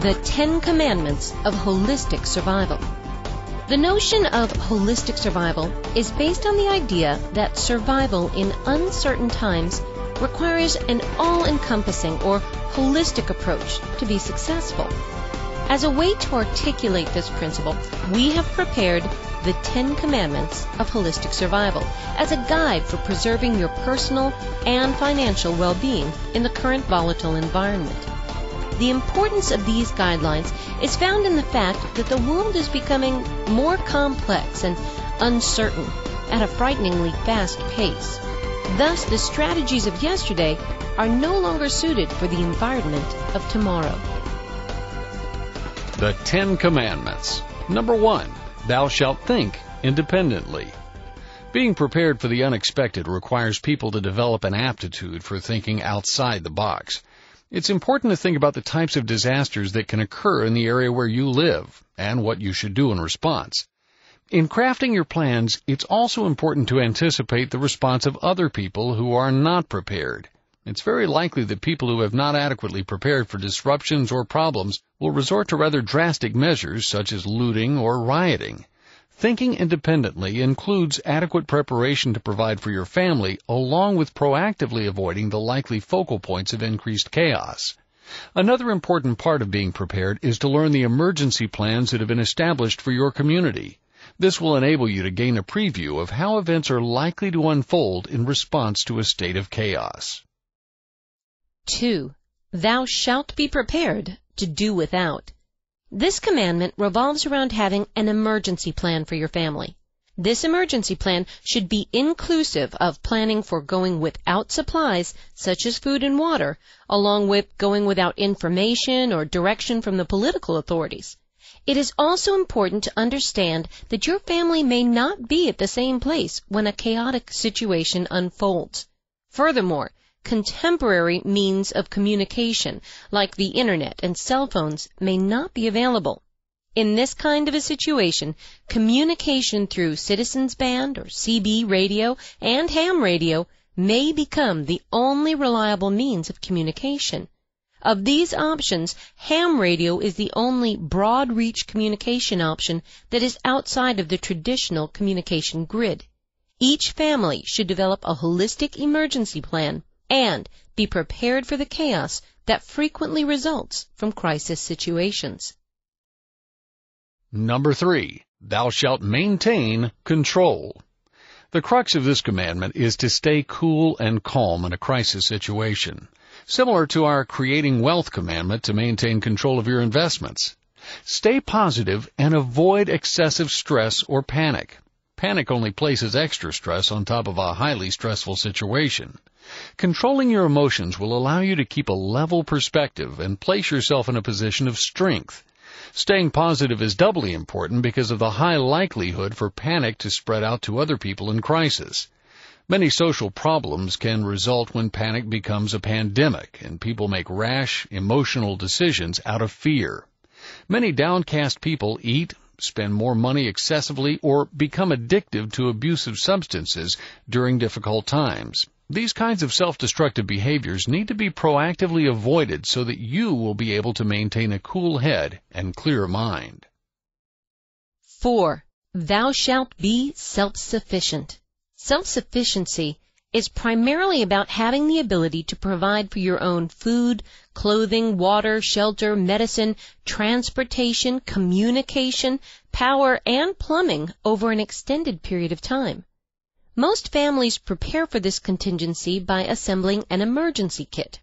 The 10 Commandments of Holistic Survival. The notion of holistic survival is based on the idea that survival in uncertain times requires an all-encompassing or holistic approach to be successful. As a way to articulate this principle, we have prepared the 10 Commandments of Holistic Survival as a guide for preserving your personal and financial well-being in the current volatile environment. The importance of these guidelines is found in the fact that the world is becoming more complex and uncertain at a frighteningly fast pace. Thus, the strategies of yesterday are no longer suited for the environment of tomorrow. The 10 Commandments. Number 1, thou shalt think independently. Being prepared for the unexpected requires people to develop an aptitude for thinking outside the box. It's important to think about the types of disasters that can occur in the area where you live and what you should do in response. In crafting your plans, it's also important to anticipate the response of other people who are not prepared. It's very likely that people who have not adequately prepared for disruptions or problems will resort to rather drastic measures such as looting or rioting. Thinking independently includes adequate preparation to provide for your family, along with proactively avoiding the likely focal points of increased chaos. Another important part of being prepared is to learn the emergency plans that have been established for your community. This will enable you to gain a preview of how events are likely to unfold in response to a state of chaos. 2. Thou shalt be prepared to do without. This commandment revolves around having an emergency plan for your family. This emergency plan should be inclusive of planning for going without supplies, such as food and water, along with going without information or direction from the political authorities. It is also important to understand that your family may not be at the same place when a chaotic situation unfolds. Furthermore, contemporary means of communication, like the internet and cell phones, may not be available. In this kind of a situation, communication through Citizens Band or CB radio and ham radio may become the only reliable means of communication. Of these options, ham radio is the only broad-reach communication option that is outside of the traditional communication grid. Each family should develop a holistic emergency plan and be prepared for the chaos that frequently results from crisis situations. Number 3, thou shalt maintain control. The crux of this commandment is to stay cool and calm in a crisis situation, similar to our creating wealth commandment to maintain control of your investments. Stay positive and avoid excessive stress or panic. Panic only places extra stress on top of a highly stressful situation. Controlling your emotions will allow you to keep a level perspective and place yourself in a position of strength. Staying positive is doubly important because of the high likelihood for panic to spread out to other people in crisis. Many social problems can result when panic becomes a pandemic and people make rash, emotional decisions out of fear. Many downcast people eat, spend more money excessively, or become addictive to abusive substances during difficult times. These kinds of self-destructive behaviors need to be proactively avoided so that you will be able to maintain a cool head and clear mind. 4. Thou shalt be self-sufficient. Self-sufficiency is primarily about having the ability to provide for your own food, clothing, water, shelter, medicine, transportation, communication, power, and plumbing over an extended period of time. Most families prepare for this contingency by assembling an emergency kit.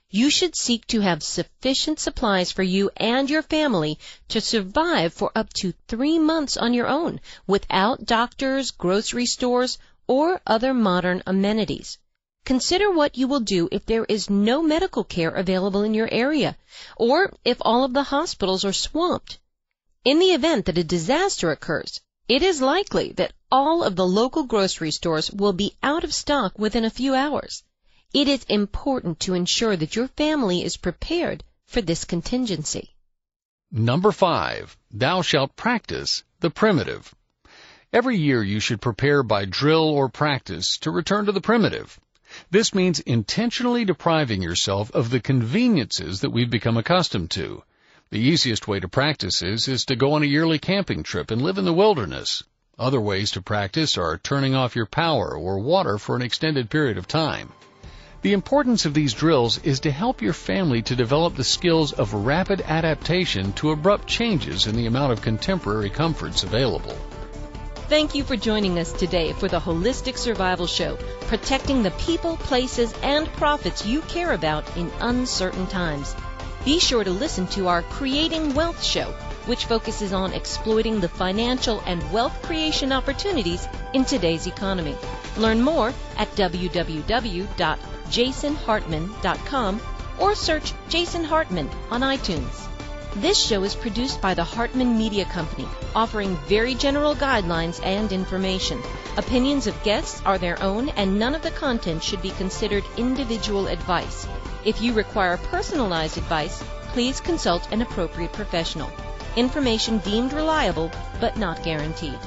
You should seek to have sufficient supplies for you and your family to survive for up to 3 months on your own without doctors, grocery stores, or other modern amenities. Consider what you will do if there is no medical care available in your area, or if all of the hospitals are swamped. In the event that a disaster occurs, it is likely that all of the local grocery stores will be out of stock within a few hours. It is important to ensure that your family is prepared for this contingency. Number 5, thou shalt practice the primitive. Every year you should prepare by drill or practice to return to the primitive. This means intentionally depriving yourself of the conveniences that we've become accustomed to. The easiest way to practice is to go on a yearly camping trip and live in the wilderness. Other ways to practice are turning off your power or water for an extended period of time. The importance of these drills is to help your family to develop the skills of rapid adaptation to abrupt changes in the amount of contemporary comforts available. Thank you for joining us today for the Holistic Survival Show, protecting the people, places, and profits you care about in uncertain times. Be sure to listen to our Creating Wealth show, which focuses on exploiting the financial and wealth creation opportunities in today's economy. Learn more at www.jasonhartman.com or search Jason Hartman on iTunes. This show is produced by the Hartman Media Company, offering very general guidelines and information. Opinions of guests are their own, and none of the content should be considered individual advice. If you require personalized advice, please consult an appropriate professional. Information deemed reliable, but not guaranteed.